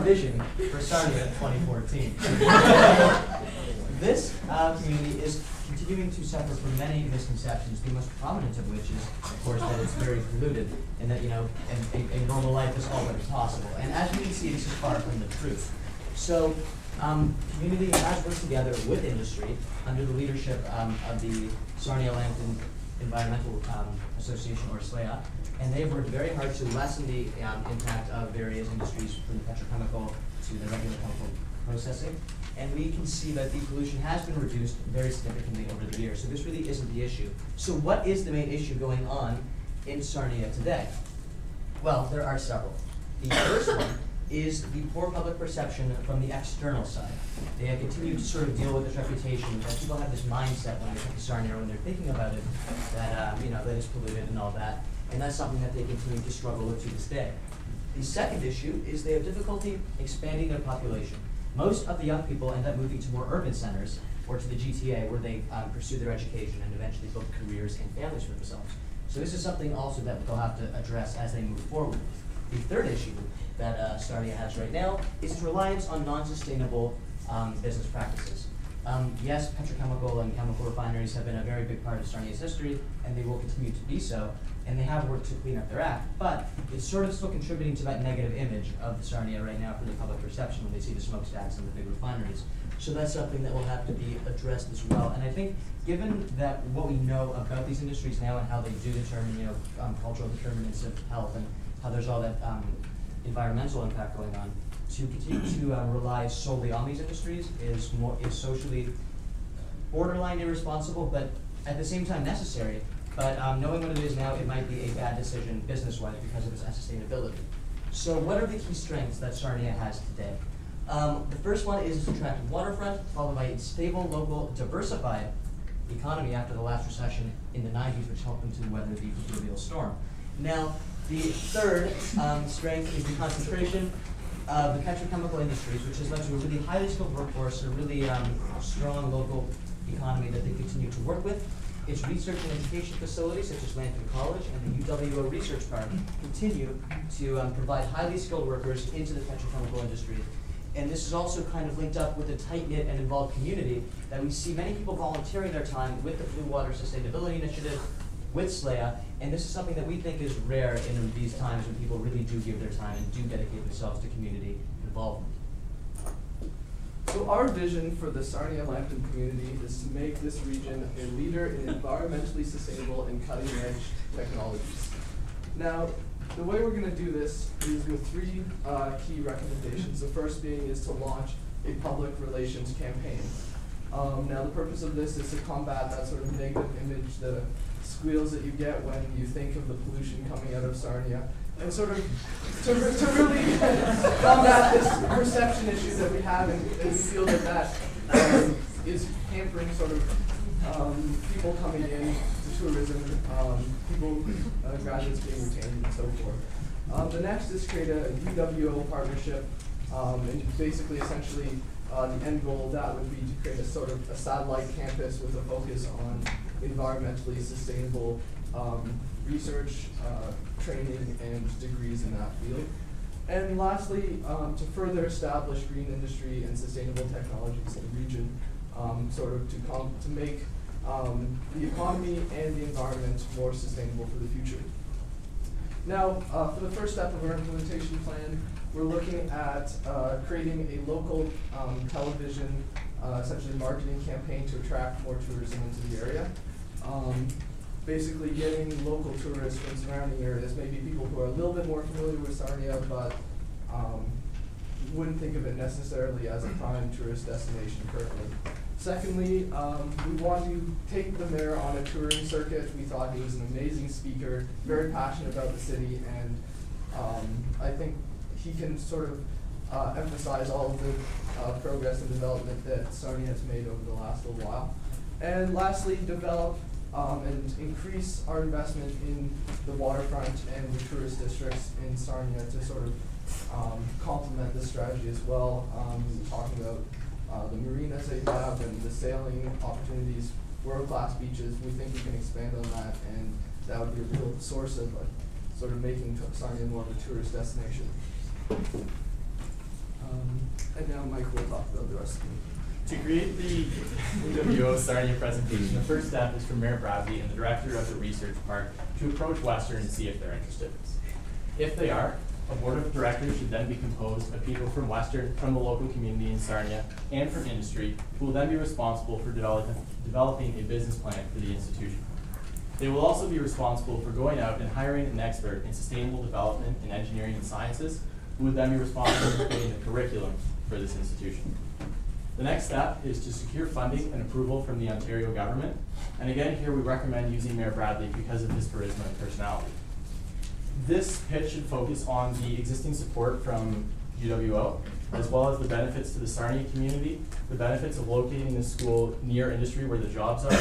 vision for Sarnia in 2014. This community is continuing to suffer from many misconceptions, the most prominent of which is, of course, that it's very polluted and that, a normal life is all but impossible. And as we can see, this is far from the truth. So, community has worked together with industry under the leadership of the Sarnia Land Environmental Association, or SLEA, and they've worked very hard to lessen the impact of various industries, from the petrochemical to the regular chemical processing. And we can see that the pollution has been reduced very significantly over the years. So this really isn't the issue. So what is the main issue going on in Sarnia today? Well, there are several. The first one is the poor public perception from the external side. They continue to sort of deal with this reputation that people have this mindset when they come to Sarnia, when they're thinking about it, that that it's polluted and all that. And that's something that they continue to struggle with to this day. The second issue is they have difficulty expanding their population. Most of the young people end up moving to more urban centers or to the GTA, where they pursue their education and eventually build careers and families for themselves. So this is something also that they'll have to address as they move forward. The third issue that Sarnia has right now is its reliance on non-sustainable business practices. Yes, petrochemical and chemical refineries have been a very big part of Sarnia's history, and they will continue to be so, and they have worked to clean up their act, but it's sort of still contributing to that negative image of Sarnia right now for the public perception when they see the smokestacks and the big refineries. So that's something that will have to be addressed as well. And I think, given that what we know about these industries now and how they do determine, cultural determinants of health and how there's all that environmental impact going on, to continue to rely solely on these industries is socially borderline irresponsible, but at the same time necessary. But knowing what it is now, it might be a bad decision business-wise because of its unsustainability. So what are the key strengths that Sarnia has today? The first one is its attractive waterfront, followed by its stable, local, diversified economy after the last recession in the 90s, which helped them to weather the proverbial storm. Now, the third strength is the concentration of the petrochemical industries, which has led to a really highly skilled workforce and a really strong local economy that they continue to work with. Its research and education facilities, such as Lantern College and the UWO Research Park, continue to provide highly skilled workers into the petrochemical industry. And this is also kind of linked up with a tight-knit and involved community that we see many people volunteering their time with the Blue Water Sustainability Initiative, with SLEA, and this is something that we think is rare in these times when people really do give their time and do dedicate themselves to community involvement. So our vision for the Sarnia Lambton community is to make this region a leader in environmentally sustainable and cutting-edge technologies. Now, the way we're going to do this is with three key recommendations. The first being is to launch a public relations campaign. Now, the purpose of this is to combat that sort of negative image, the squeals that you get when you think of the pollution coming out of Sarnia, and sort of to really combat this perception issue that we have, and we feel that is hampering sort of people coming in to tourism, people, graduates being retained, and so forth. The next is create a UWO partnership, and basically, essentially, the end goal of that would be to create a sort of a satellite campus with a focus on environmentally sustainable research, training, and degrees in that field. And lastly, to further establish green industry and sustainable technologies in the region, sort of to make the economy and the environment more sustainable for the future. Now, for the first step of our implementation plan, we're looking at creating a local television, essentially marketing campaign to attract more tourism into the area. Basically getting local tourists from surrounding areas, maybe people who are a little bit more familiar with Sarnia, but wouldn't think of it necessarily as a prime tourist destination currently. Secondly, we want to take the mayor on a touring circuit. We thought he was an amazing speaker, very passionate about the city, and I think he can sort of emphasize all of the progress and development that Sarnia has made over the last little while. And lastly, develop and increase our investment in the waterfront and the tourist districts in Sarnia to sort of complement this strategy as well. We're talking about the marinas they have and the sailing opportunities, world-class beaches. We think we can expand on that, and that would be a real source of sort of making Sarnia more of a tourist destination. And now Mike will talk about the rest of it. To create the UWO Sarnia presentation, the first step is for Mayor Bradley and the director of the research part to approach Western and see if they're interested. If they are, a board of directors should then be composed of people from Western, from the local community in Sarnia, and from industry, who will then be responsible for developing a business plan for the institution. They will also be responsible for going out and hiring an expert in sustainable development in engineering and sciences, who would then be responsible for creating the curriculum for this institution. The next step is to secure funding and approval from the Ontario government. And again, here we recommend using Mayor Bradley because of his charisma and personality. This pitch should focus on the existing support from UWO, as well as the benefits to the Sarnia community, the benefits of locating this school near industry where the jobs are,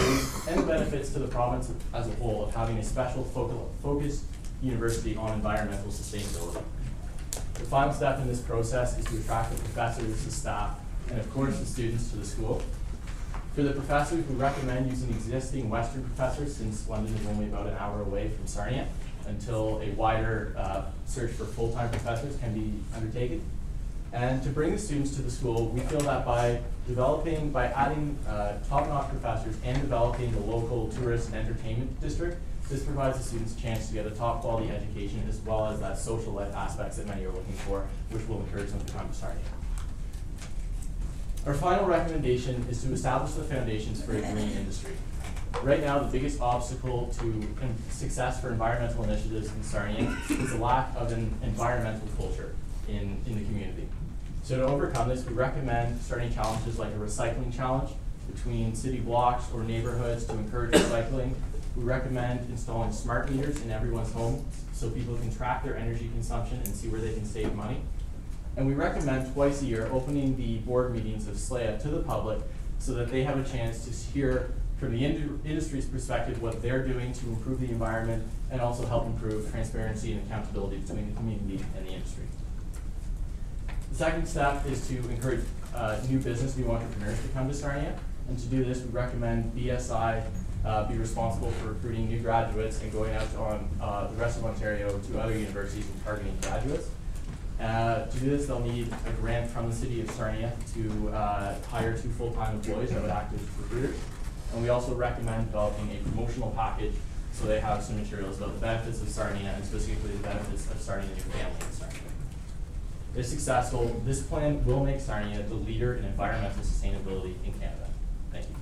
and the benefits to the province as a whole of having a special focused university on environmental sustainability. The final step in this process is to attract the professors, the staff, and of course the students to the school. For the professors, we recommend using existing Western professors, since London is only about an hour away from Sarnia, until a wider search for full-time professors can be undertaken. And to bring the students to the school, we feel that by adding top-notch professors and developing the local tourist and entertainment district, this provides the students a chance to get a top-quality education as well as that social life aspects that many are looking for, which will encourage them to come to Sarnia. Our final recommendation is to establish the foundations for a green industry. Right now, the biggest obstacle to success for environmental initiatives in Sarnia is the lack of an environmental culture in the community. So to overcome this, we recommend starting challenges like a recycling challenge between city blocks or neighborhoods to encourage recycling. We recommend installing smart meters in everyone's home so people can track their energy consumption and see where they can save money. And we recommend twice a year opening the board meetings of SLEA to the public so that they have a chance to hear from the industry's perspective what they're doing to improve the environment and also help improve transparency and accountability between the community and the industry. The second step is to encourage new business, new entrepreneurs to come to Sarnia. And to do this, we recommend BSI be responsible for recruiting new graduates and going out on the rest of Ontario to other universities and targeting graduates. To do this, they'll need a grant from the city of Sarnia to hire 2 full-time employees that would act as recruiters. And we also recommend developing a promotional package so they have some materials about the benefits of Sarnia and specifically the benefits of starting a new family in Sarnia. If successful, this plan will make Sarnia the leader in environmental sustainability in Canada. Thank you.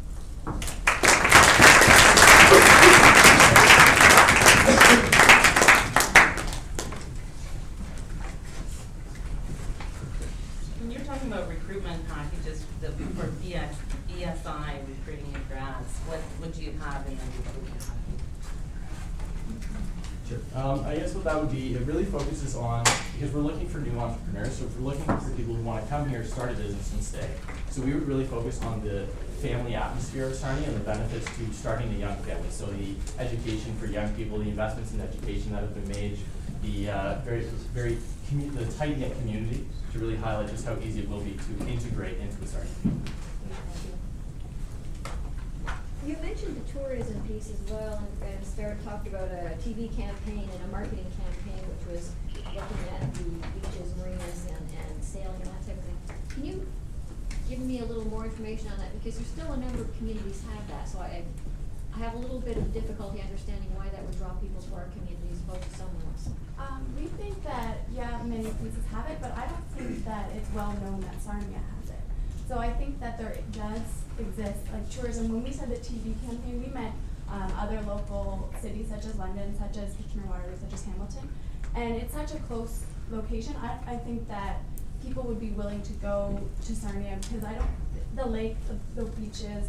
When you're talking about recruitment packages for BSI recruiting your grads, what would you have in the recruitment package? Sure. I guess what that would be, it really focuses on, because we're looking for new entrepreneurs, so if we're looking for people who want to come here, start a business and stay. So we would really focus on the family atmosphere of Sarnia and the benefits to starting a young family. So the education for young people, the investments in education that have been made, the the tight-knit community to really highlight just how easy it will be to integrate into the Sarnia community. You mentioned the tourism piece as well, and Sarah talked about a TV campaign and a marketing campaign, which was looking at the beaches, marinas, and sailing and that type of thing. Can you give me a little more information on that? Because there's still a number of communities have that, so I have a little bit of difficulty understanding why that would draw people to our community as opposed to someone else. We think that, yeah, many places have it, but I don't think that it's well known that Sarnia has it. So I think that there does exist, like tourism. When we said the TV campaign, we meant other local cities such as London, such as Kitchener-Waterloo, such as Hamilton. And it's such a close location. I think that people would be willing to go to Sarnia because the lake, the beaches,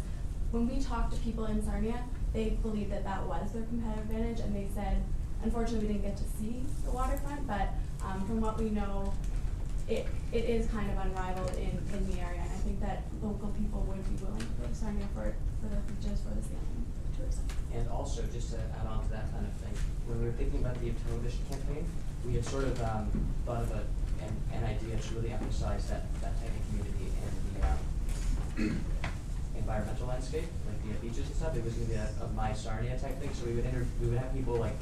when we talked to people in Sarnia, they believed that that was their competitive advantage, and they said, unfortunately, we didn't get to see the waterfront, but from what we know, it is kind of unrivaled in the area, and I think that local people would be willing to go to Sarnia for the beaches, for the sailing, tourism. And also, just to add on to that kind of thing, when we were thinking about the television campaign, we had sort of thought of an idea to really emphasize that type of community environmental landscape, like the beaches and stuff. It was gonna be a My Sarnia type thing, so we would have people like,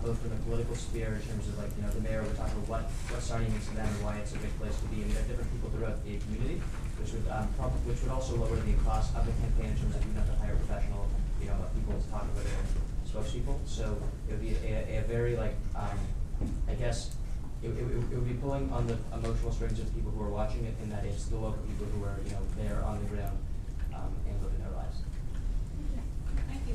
both from the political sphere in terms of like, the mayor would talk about what Sarnia means to them and why it's a good place to be, and we'd have different people throughout the community, which would also lower the cost of the campaign in terms of you don't have to hire professional, people to talk about it and spokespeople. So it would be a very like, I guess, it would be pulling on the emotional strings of the people who are watching it, in that it's the local people who are, there on the ground, and living their lives. Thank you.